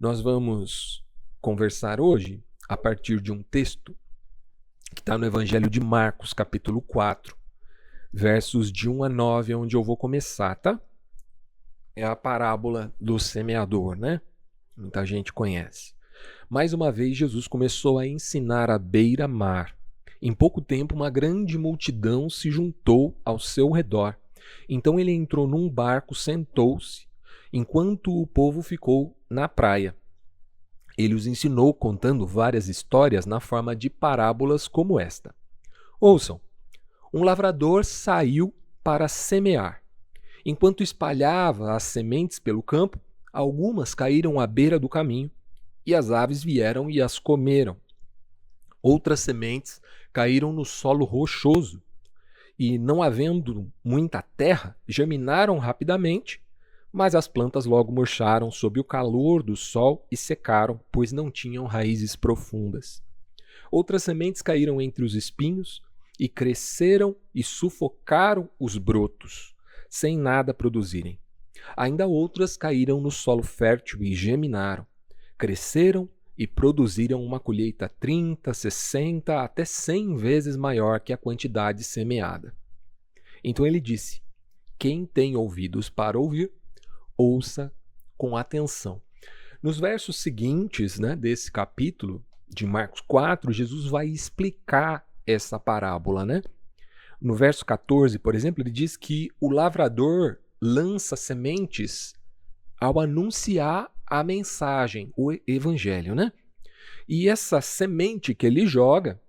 Nós vamos conversar hoje a partir de um texto que está no Evangelho de Marcos, capítulo 4, versos de 1 a 9, onde eu vou começar, tá? É a parábola do semeador, né? Muita gente conhece. Mais uma vez, Jesus começou a ensinar à beira-mar. Em pouco tempo, uma grande multidão se juntou ao seu redor. Então ele entrou num barco, sentou-se, enquanto o povo ficou na praia. Ele os ensinou contando várias histórias na forma de parábolas como esta. Ouçam: um lavrador saiu para semear. Enquanto espalhava as sementes pelo campo, algumas caíram à beira do caminho, e as aves vieram e as comeram. Outras sementes caíram no solo rochoso, e, não havendo muita terra, germinaram rapidamente, mas as plantas logo murcharam sob o calor do sol e secaram, pois não tinham raízes profundas. Outras sementes caíram entre os espinhos e cresceram e sufocaram os brotos, sem nada produzirem. Ainda outras caíram no solo fértil e germinaram, cresceram e produziram uma colheita 30, 60, até 100 vezes maior que a quantidade semeada. Então ele disse: quem tem ouvidos para ouvir, ouça com atenção. Nos versos seguintes, desse capítulo de Marcos 4, Jesus vai explicar essa parábola, No verso 14, por exemplo, ele diz que o lavrador lança sementes ao anunciar a mensagem, o evangelho, E essa semente que ele joga,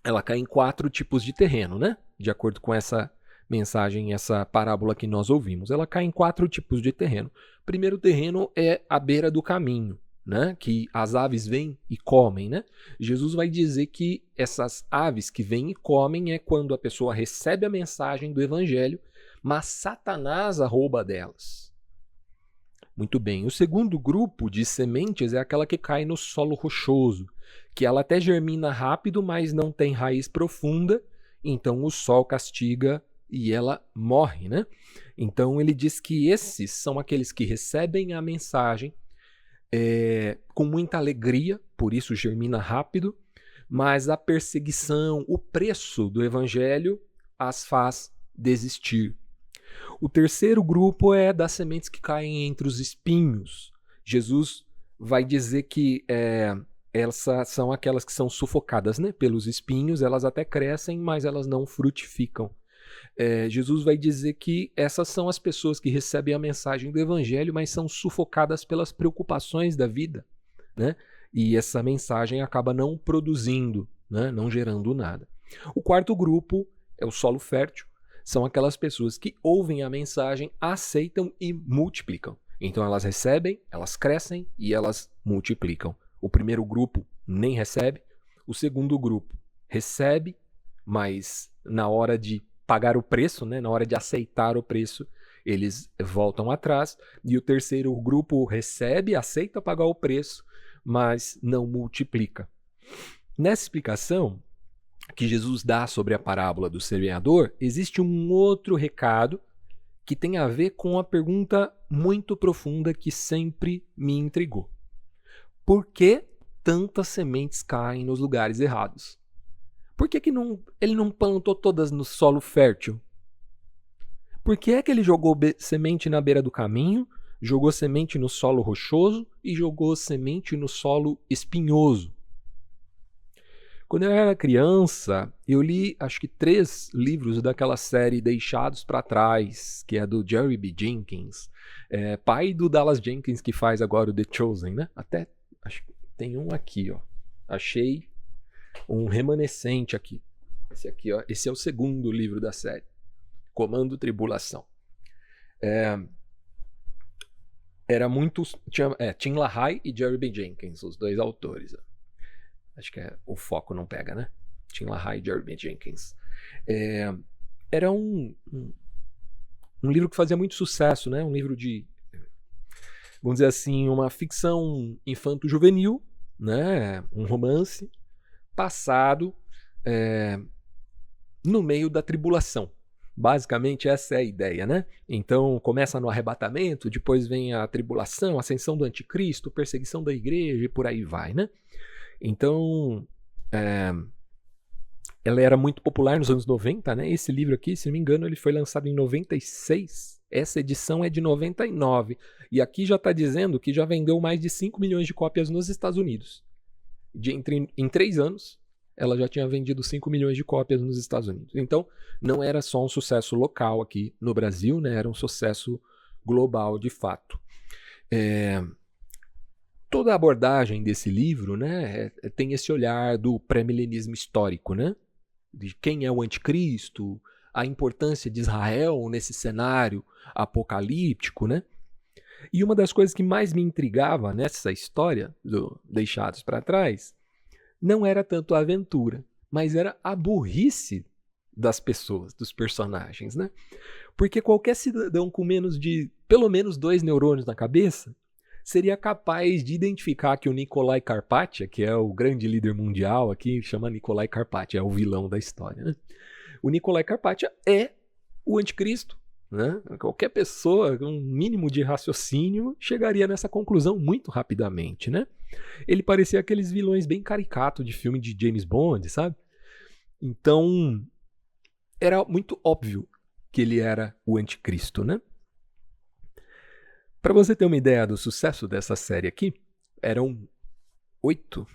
ela cai em 4 tipos de terreno, De acordo com essa mensagem, essa parábola que nós ouvimos. Ela cai em 4 tipos de terreno. O primeiro terreno é a beira do caminho, que as aves vêm e comem, Jesus vai dizer que essas aves que vêm e comem é quando a pessoa recebe a mensagem do evangelho, mas Satanás a rouba delas. Muito bem. O segundo grupo de sementes é aquela que cai no solo rochoso, que ela até germina rápido, mas não tem raiz profunda, então o sol castiga e ela morre, Então ele diz que esses são aqueles que recebem a mensagem com muita alegria, por isso germina rápido, mas a perseguição, o preço do evangelho as faz desistir. O terceiro grupo é das sementes que caem entre os espinhos. Jesus vai dizer que essas são aquelas que são sufocadas pelos espinhos, elas até crescem, mas elas não frutificam. Jesus vai dizer que essas são as pessoas que recebem a mensagem do evangelho, mas são sufocadas pelas preocupações da vida, E essa mensagem acaba não produzindo, não gerando nada. O quarto grupo é o solo fértil. São aquelas pessoas que ouvem a mensagem, aceitam e multiplicam. Então elas recebem, elas crescem e elas multiplicam. O primeiro grupo nem recebe. O segundo grupo recebe, mas na hora de pagar o preço, na hora de aceitar o preço, eles voltam atrás. E o terceiro grupo recebe, aceita pagar o preço, mas não multiplica. Nessa explicação que Jesus dá sobre a parábola do semeador, existe um outro recado que tem a ver com a pergunta muito profunda que sempre me intrigou. Por que tantas sementes caem nos lugares errados? Por que ele não plantou todas no solo fértil? Por que é que ele jogou semente na beira do caminho, jogou semente no solo rochoso e jogou semente no solo espinhoso? Quando eu era criança, eu li acho que 3 livros daquela série Deixados para Trás, que é do Jerry B. Jenkins, pai do Dallas Jenkins, que faz agora o The Chosen, Até acho que tem um aqui, ó. Achei um remanescente aqui. Esse aqui, ó. Esse é o segundo livro da série, Comando Tribulação. Era muito... Tim LaHaye e Jerry B. Jenkins, os 2 autores. Acho que o foco não pega, Tim LaHaye e Jerry B. Jenkins. Era um livro que fazia muito sucesso, Um livro de, vamos dizer assim, uma ficção infanto-juvenil, Um romance passado no meio da tribulação, Basicamente essa é a ideia, né? Então começa no arrebatamento, depois vem a tribulação, a ascensão do anticristo, perseguição da igreja e por aí vai, né? Então ela era muito popular nos anos 90, né? Esse livro aqui, se não me engano, ele foi lançado em 96. Essa edição é de 99. E aqui já está dizendo que já vendeu mais de 5 milhões de cópias nos Estados Unidos. Em 3 anos, ela já tinha vendido 5 milhões de cópias nos Estados Unidos. Então, não era só um sucesso local aqui no Brasil, né? Era um sucesso global de fato. Toda a abordagem desse livro, né, tem esse olhar do pré-milenismo histórico, né? De quem é o anticristo, a importância de Israel nesse cenário apocalíptico, né? E uma das coisas que mais me intrigava nessa história do Deixados para Trás não era tanto a aventura, mas era a burrice das pessoas, dos personagens, né? Porque qualquer cidadão com menos de pelo menos 2 neurônios na cabeça seria capaz de identificar que o Nikolai Karpathy, que é o grande líder mundial aqui, chama Nikolai Karpathy, é o vilão da história, né? O Nikolai Karpathy é o anticristo, né? Qualquer pessoa com um mínimo de raciocínio chegaria nessa conclusão muito rapidamente, né? Ele parecia aqueles vilões bem caricatos de filme de James Bond, sabe? Então, era muito óbvio que ele era o anticristo, né? Para você ter uma ideia do sucesso dessa série aqui, eram 8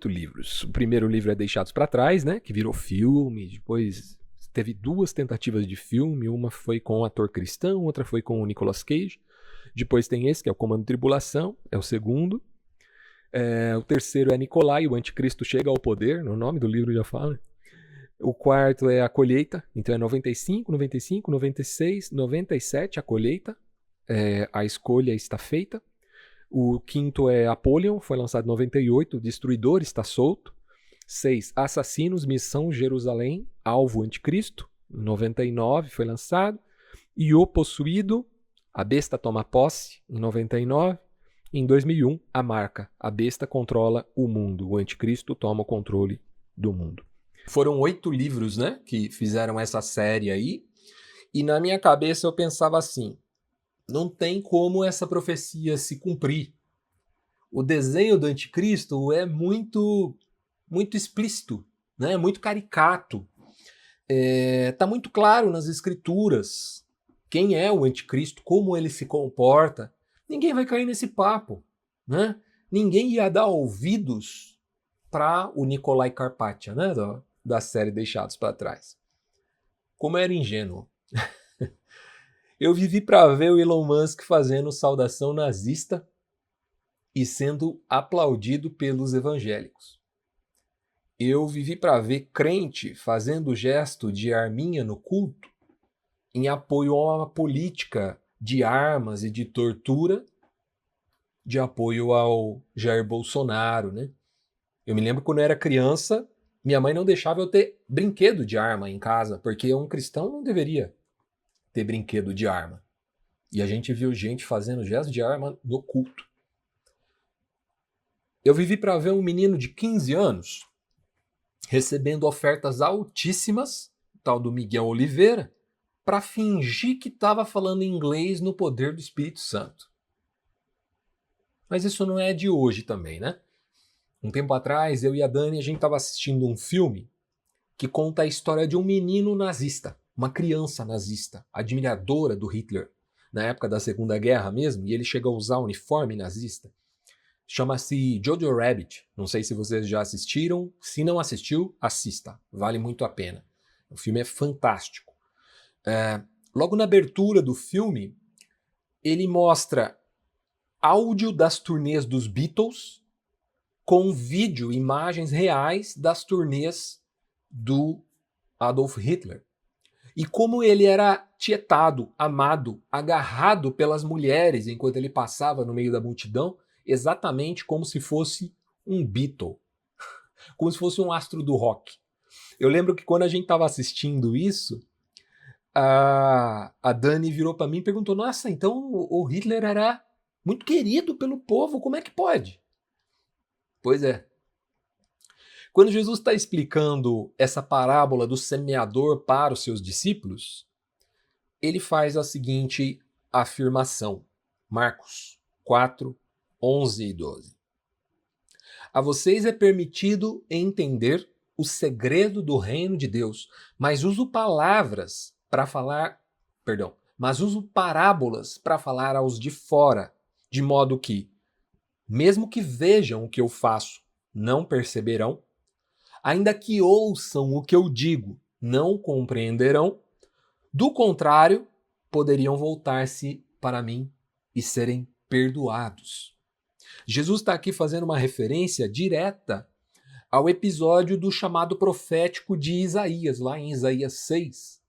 livros. O primeiro livro é Deixados para Trás, né? Que virou filme, depois teve 2 tentativas de filme, uma foi com o ator cristão, outra foi com o Nicolas Cage. Depois tem esse, que é o Comando Tribulação, é o segundo. O terceiro é Nikolai, o anticristo chega ao poder, no nome do livro já fala. O quarto é A Colheita, então é 95, 95, 96, 97, A Colheita. A Escolha Está Feita. O quinto é Apollyon, foi lançado em 98, O Destruidor Está Solto. 6, Assassinos, Missão Jerusalém, Alvo Anticristo, em 99 foi lançado. E O Possuído, A Besta Toma Posse, em 99. Em 2001, A Marca, A Besta Controla o Mundo, o Anticristo toma o controle do mundo. Foram 8 livros, né, que fizeram essa série aí. E na minha cabeça eu pensava assim, não tem como essa profecia se cumprir. O desenho do anticristo é muito explícito, né? Muito caricato. Tá muito claro nas escrituras quem é o anticristo, como ele se comporta. Ninguém vai cair nesse papo, né? Ninguém ia dar ouvidos para o Nikolai Karpathy, né? Da série Deixados para Trás. Como era ingênuo. Eu vivi para ver o Elon Musk fazendo saudação nazista e sendo aplaudido pelos evangélicos. Eu vivi para ver crente fazendo o gesto de arminha no culto em apoio a uma política de armas e de tortura, de apoio ao Jair Bolsonaro, né? Eu me lembro quando eu era criança, minha mãe não deixava eu ter brinquedo de arma em casa, porque um cristão não deveria ter brinquedo de arma. E a gente viu gente fazendo gesto de arma no culto. Eu vivi para ver um menino de 15 anos recebendo ofertas altíssimas, tal do Miguel Oliveira, para fingir que estava falando inglês no poder do Espírito Santo. Mas isso não é de hoje também, né? Um tempo atrás, eu e a Dani, a gente estava assistindo um filme que conta a história de um menino nazista, uma criança nazista, admiradora do Hitler, na época da Segunda Guerra mesmo, e ele chega a usar uniforme nazista. Chama-se Jojo Rabbit. Não sei se vocês já assistiram. Se não assistiu, assista. Vale muito a pena. O filme é fantástico. Logo na abertura do filme, ele mostra áudio das turnês dos Beatles com vídeo, imagens reais das turnês do Adolf Hitler. E como ele era tietado, amado, agarrado pelas mulheres enquanto ele passava no meio da multidão, exatamente como se fosse um Beatle, como se fosse um astro do rock. Eu lembro que quando a gente estava assistindo isso, a Dani virou para mim e perguntou, nossa, então o Hitler era muito querido pelo povo, como é que pode? Pois é. Quando Jesus está explicando essa parábola do semeador para os seus discípulos, ele faz a seguinte afirmação. Marcos 4, 11 e 12. A vocês é permitido entender o segredo do reino de Deus, mas uso parábolas para falar aos de fora, de modo que, mesmo que vejam o que eu faço, não perceberão, ainda que ouçam o que eu digo, não compreenderão, do contrário, poderiam voltar-se para mim e serem perdoados. Jesus está aqui fazendo uma referência direta ao episódio do chamado profético de Isaías, lá em Isaías 6,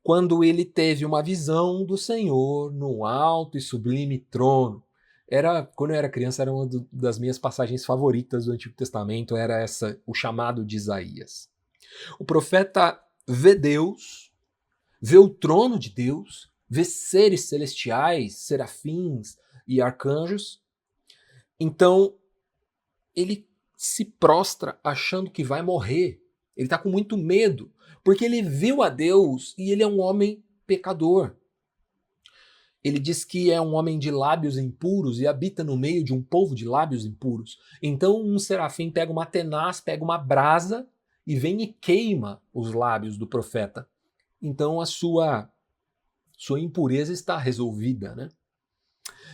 quando ele teve uma visão do Senhor no alto e sublime trono. Quando eu era criança, era uma das minhas passagens favoritas do Antigo Testamento, era o chamado de Isaías. O profeta vê Deus, vê o trono de Deus, vê seres celestiais, serafins e arcanjos. Então, ele se prostra achando que vai morrer. Ele está com muito medo, porque ele viu a Deus e ele é um homem pecador. Ele diz que é um homem de lábios impuros e habita no meio de um povo de lábios impuros. Então um serafim pega uma tenaz, pega uma brasa e vem e queima os lábios do profeta. Então a sua impureza está resolvida, né?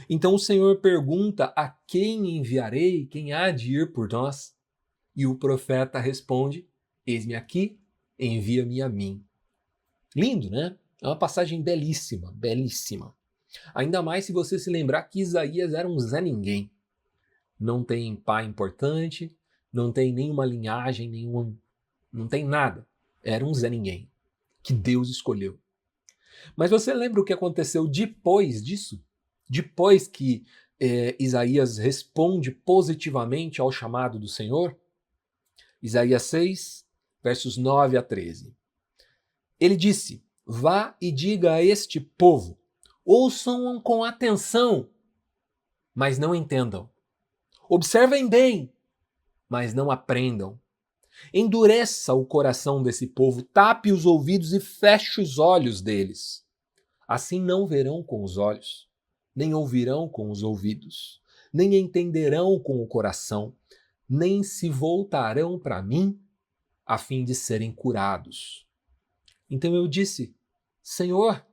Então o Senhor pergunta: a quem enviarei? Quem há de ir por nós? E o profeta responde: eis-me aqui, envia-me a mim. Lindo, né? É uma passagem belíssima, belíssima. Ainda mais se você se lembrar que Isaías era um Zé Ninguém. Não tem pai importante, não tem nenhuma linhagem, não tem nada. Era um Zé Ninguém, que Deus escolheu. Mas você lembra o que aconteceu depois disso? Depois que Isaías responde positivamente ao chamado do Senhor? Isaías 6, versos 9 a 13. Ele disse: vá e diga a este povo, ouçam com atenção, mas não entendam. Observem bem, mas não aprendam. Endureça o coração desse povo, tape os ouvidos e feche os olhos deles. Assim não verão com os olhos, nem ouvirão com os ouvidos, nem entenderão com o coração, nem se voltarão para mim, a fim de serem curados. Então eu disse: Senhor,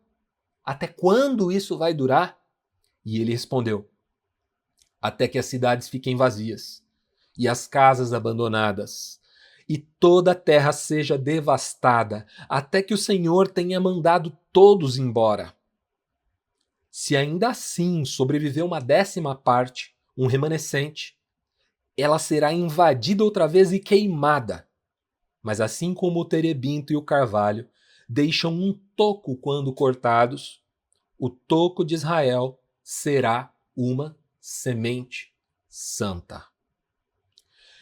até quando isso vai durar? E ele respondeu: até que as cidades fiquem vazias e as casas abandonadas e toda a terra seja devastada, até que o Senhor tenha mandado todos embora. Se ainda assim sobreviver uma 10ª parte, um remanescente, ela será invadida outra vez e queimada. Mas assim como o terebinto e o carvalho deixam um toco quando cortados, o toco de Israel será uma semente santa.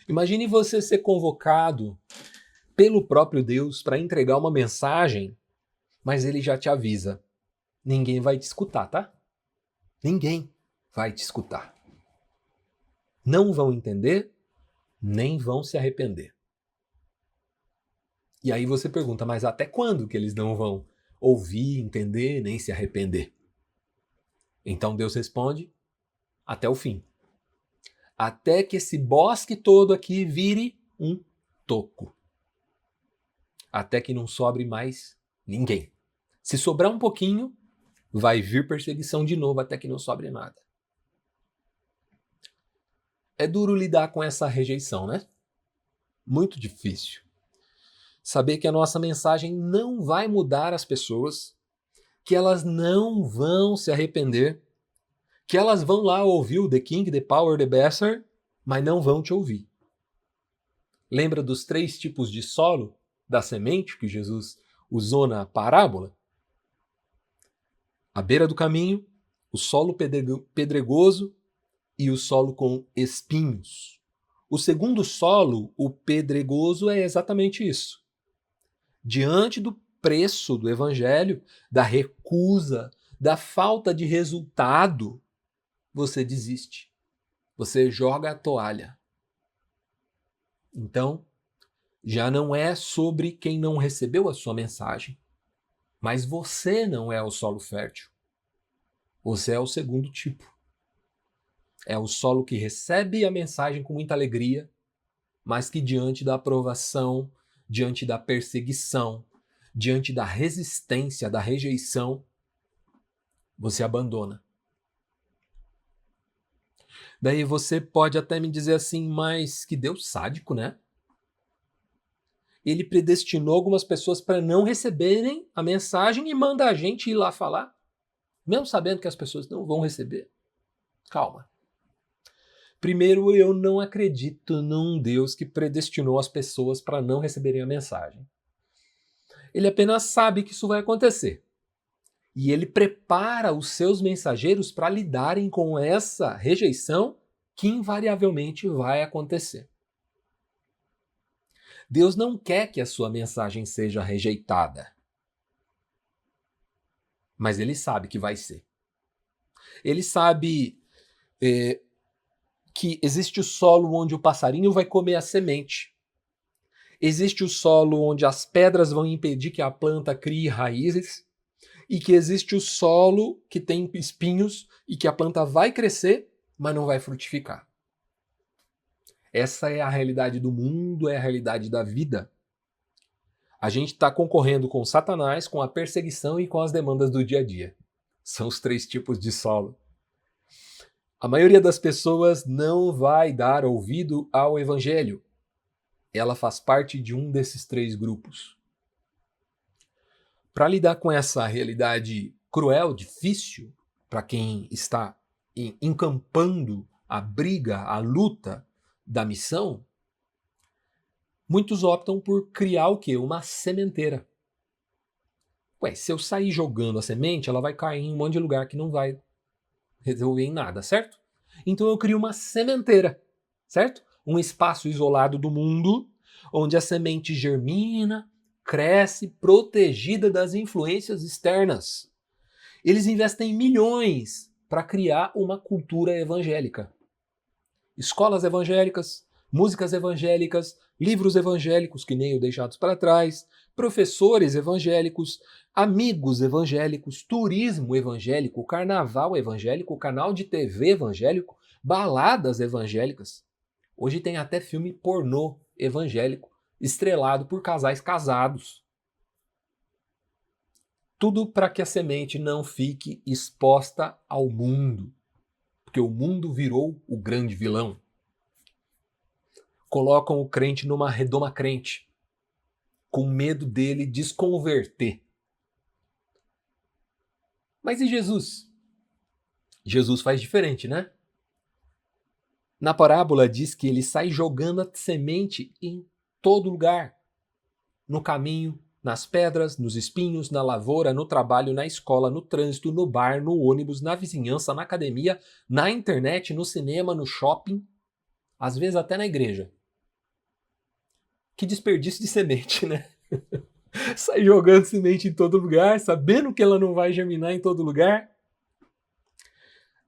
Imagine você ser convocado pelo próprio Deus para entregar uma mensagem, mas ele já te avisa: ninguém vai te escutar, tá? Ninguém vai te escutar. Não vão entender, nem vão se arrepender. E aí você pergunta: mas até quando que eles não vão ouvir, entender, nem se arrepender? Então Deus responde: até o fim. Até que esse bosque todo aqui vire um toco. Até que não sobre mais ninguém. Se sobrar um pouquinho, vai vir perseguição de novo até que não sobre nada. É duro lidar com essa rejeição, né? Muito difícil. Saber que a nossa mensagem não vai mudar as pessoas, que elas não vão se arrepender, que elas vão lá ouvir o The King, The Power, The Bastard, mas não vão te ouvir. Lembra dos 3 tipos de solo da semente que Jesus usou na parábola? À beira do caminho, o solo pedregoso e o solo com espinhos. O segundo solo, o pedregoso, é exatamente isso. Diante do preço do evangelho, da recusa, da falta de resultado, você desiste. Você joga a toalha. Então, já não é sobre quem não recebeu a sua mensagem, mas você não é o solo fértil. Você é o segundo tipo. É o solo que recebe a mensagem com muita alegria, mas que diante da aprovação, diante da perseguição, diante da resistência, da rejeição, você abandona. Daí você pode até me dizer assim, mas que Deus sádico, né? Ele predestinou algumas pessoas para não receberem a mensagem e manda a gente ir lá falar, mesmo sabendo que as pessoas não vão receber. Calma. Primeiro, eu não acredito num Deus que predestinou as pessoas para não receberem a mensagem. Ele apenas sabe que isso vai acontecer. E ele prepara os seus mensageiros para lidarem com essa rejeição que invariavelmente vai acontecer. Deus não quer que a sua mensagem seja rejeitada. Mas ele sabe que vai ser. Ele sabe que existe o solo onde o passarinho vai comer a semente. Existe o solo onde as pedras vão impedir que a planta crie raízes. E que existe o solo que tem espinhos e que a planta vai crescer, mas não vai frutificar. Essa é a realidade do mundo, é a realidade da vida. A gente está concorrendo com Satanás, com a perseguição e com as demandas do dia a dia. São os 3 tipos de solo. A maioria das pessoas não vai dar ouvido ao evangelho. Ela faz parte de um desses 3 grupos. Para lidar com essa realidade cruel, difícil, para quem está encampando a briga, a luta da missão, muitos optam por criar o quê? Uma sementeira. Se eu sair jogando a semente, ela vai cair em um monte de lugar que não vai resolver em nada, certo? Então eu crio uma sementeira, certo? Um espaço isolado do mundo, onde a semente germina, cresce, protegida das influências externas. Eles investem milhões para criar uma cultura evangélica. Escolas evangélicas, músicas evangélicas, livros evangélicos que nem o Deixados para Trás, professores evangélicos, amigos evangélicos, turismo evangélico, carnaval evangélico, canal de TV evangélico, baladas evangélicas. Hoje tem até filme pornô evangélico, estrelado por casais casados. Tudo para que a semente não fique exposta ao mundo, porque o mundo virou o grande vilão. Colocam o crente numa redoma crente, com medo dele desconverter. Mas e Jesus? Jesus faz diferente, né? Na parábola diz que ele sai jogando a semente em todo lugar. No caminho, nas pedras, nos espinhos, na lavoura, no trabalho, na escola, no trânsito, no bar, no ônibus, na vizinhança, na academia, na internet, no cinema, no shopping, às vezes até na igreja. Que desperdício de semente, né? Sai jogando semente em todo lugar, sabendo que ela não vai germinar em todo lugar.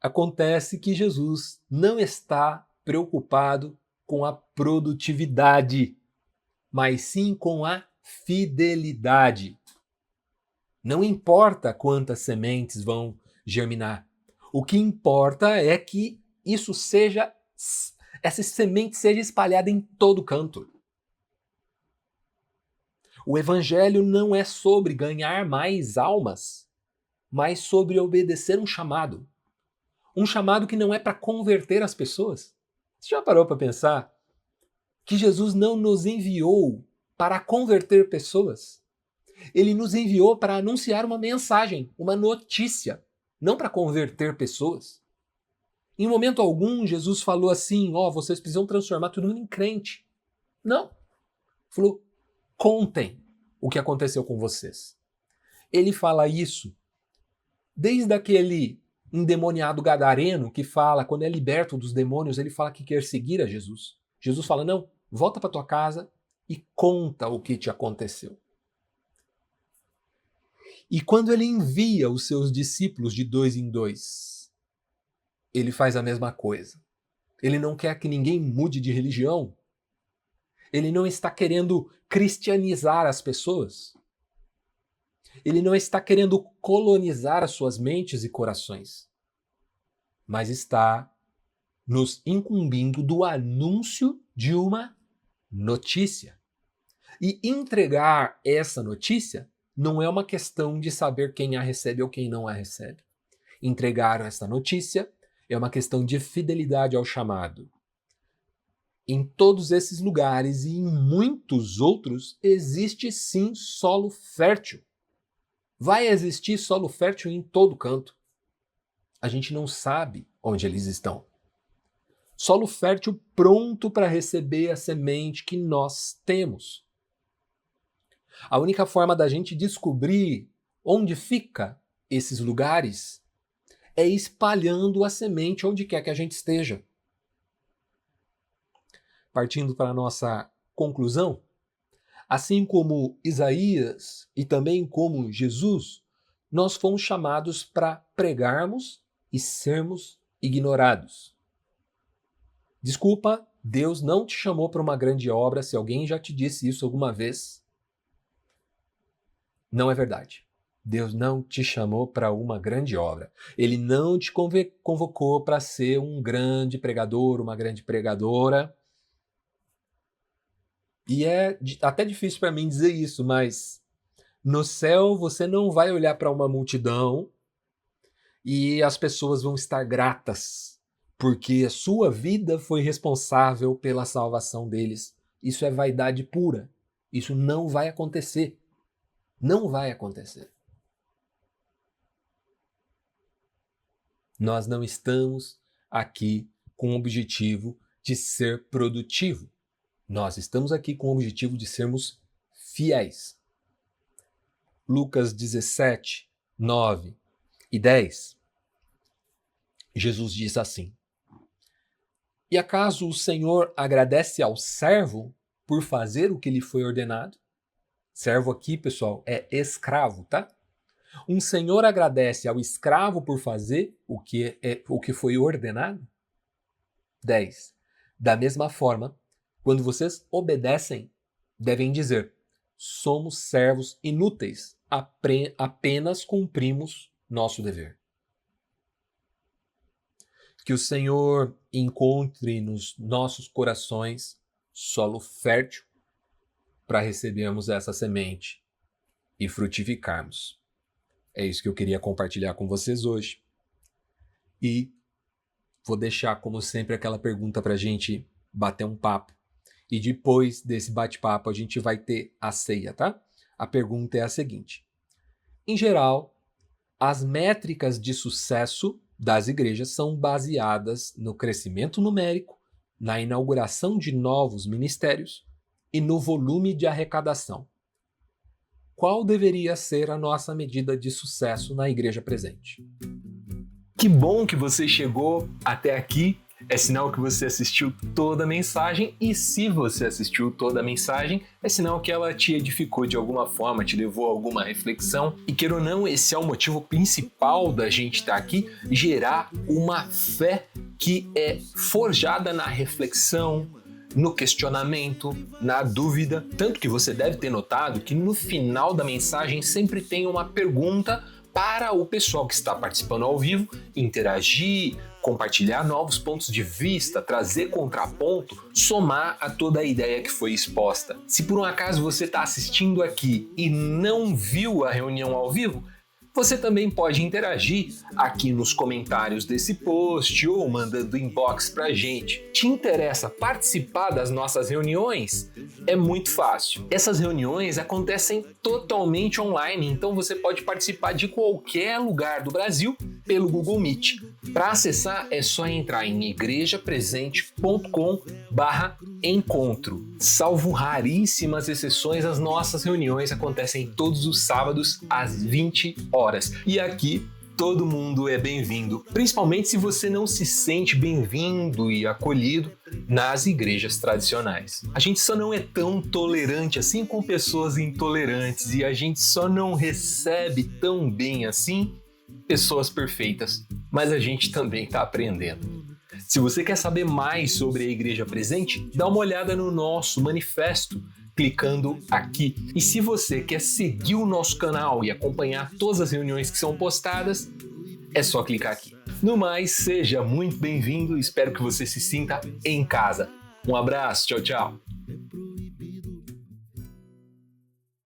Acontece que Jesus não está preocupado com a produtividade, mas sim com a fidelidade. Não importa quantas sementes vão germinar. O que importa é que essa semente seja espalhada em todo canto. O evangelho não é sobre ganhar mais almas, mas sobre obedecer um chamado. Um chamado que não é para converter as pessoas. Você já parou para pensar que Jesus não nos enviou para converter pessoas? Ele nos enviou para anunciar uma mensagem, uma notícia, não para converter pessoas. Em momento algum, Jesus falou assim, vocês precisam transformar todo mundo em crente. Não. Falou, contem o que aconteceu com vocês. Ele fala isso desde aquele endemoniado gadareno que fala, quando é liberto dos demônios, ele fala que quer seguir a Jesus. Jesus fala, não, volta para tua casa e conta o que te aconteceu. E quando ele envia os seus discípulos de 2 em 2, ele faz a mesma coisa. Ele não quer que ninguém mude de religião. Ele não está querendo cristianizar as pessoas. Ele não está querendo colonizar as suas mentes e corações, mas está nos incumbindo do anúncio de uma notícia. E entregar essa notícia não é uma questão de saber quem a recebe ou quem não a recebe. Entregar essa notícia é uma questão de fidelidade ao chamado. Em todos esses lugares e em muitos outros, existe sim solo fértil. Vai existir solo fértil em todo canto. A gente não sabe onde eles estão. Solo fértil pronto para receber a semente que nós temos. A única forma da gente descobrir onde fica esses lugares é espalhando a semente onde quer que a gente esteja. Partindo para a nossa conclusão, assim como Isaías e também como Jesus, nós fomos chamados para pregarmos e sermos ignorados. Desculpa, Deus não te chamou para uma grande obra. Se alguém já te disse isso alguma vez, não é verdade. Deus não te chamou para uma grande obra. Ele não te convocou para ser um grande pregador, uma grande pregadora. E é até difícil para mim dizer isso, mas no céu você não vai olhar para uma multidão e as pessoas vão estar gratas, porque a sua vida foi responsável pela salvação deles. Isso é vaidade pura. Isso não vai acontecer. Não vai acontecer. Nós não estamos aqui com o objetivo de ser produtivo. Nós estamos aqui com o objetivo de sermos fiéis. Lucas 17, 9 e 10. Jesus diz assim: E acaso o Senhor agradece ao servo por fazer o que lhe foi ordenado? Servo aqui, pessoal, é escravo, tá? Um senhor agradece ao escravo por fazer o que foi ordenado? 10. Da mesma forma, quando vocês obedecem, devem dizer: somos servos inúteis, apenas cumprimos nosso dever. Que o Senhor encontre nos nossos corações solo fértil para recebermos essa semente e frutificarmos. É isso que eu queria compartilhar com vocês hoje. E vou deixar, como sempre, aquela pergunta para a gente bater um papo. E depois desse bate-papo a gente vai ter a ceia, tá? A pergunta é a seguinte: em geral, as métricas de sucesso das igrejas são baseadas no crescimento numérico, na inauguração de novos ministérios e no volume de arrecadação. Qual deveria ser a nossa medida de sucesso na igreja presente? Que bom que você chegou até aqui. É sinal que você assistiu toda a mensagem, e se você assistiu toda a mensagem, é sinal que ela te edificou de alguma forma, te levou a alguma reflexão. E queira ou não, esse é o motivo principal da gente estar aqui, gerar uma fé que é forjada na reflexão, no questionamento, na dúvida. Tanto que você deve ter notado que no final da mensagem sempre tem uma pergunta para o pessoal que está participando ao vivo interagir, compartilhar novos pontos de vista, trazer contraponto, somar a toda a ideia que foi exposta. Se por um acaso você está assistindo aqui e não viu a reunião ao vivo, você também pode interagir aqui nos comentários desse post ou mandando inbox pra gente. Te interessa participar das nossas reuniões? É muito fácil. Essas reuniões acontecem totalmente online, então você pode participar de qualquer lugar do Brasil pelo Google Meet. Para acessar é só entrar em igrejapresente.com/encontro. Salvo raríssimas exceções, as nossas reuniões acontecem todos os sábados às 20 horas. E aqui todo mundo é bem-vindo, principalmente se você não se sente bem-vindo e acolhido nas igrejas tradicionais. A gente só não é tão tolerante assim com pessoas intolerantes, e a gente só não recebe tão bem assim pessoas perfeitas, mas a gente também está aprendendo. Se você quer saber mais sobre a Igreja Presente, dá uma olhada no nosso manifesto, clicando aqui. E se você quer seguir o nosso canal e acompanhar todas as reuniões que são postadas, é só clicar aqui. No mais, seja muito bem-vindo e espero que você se sinta em casa. Um abraço, tchau, tchau!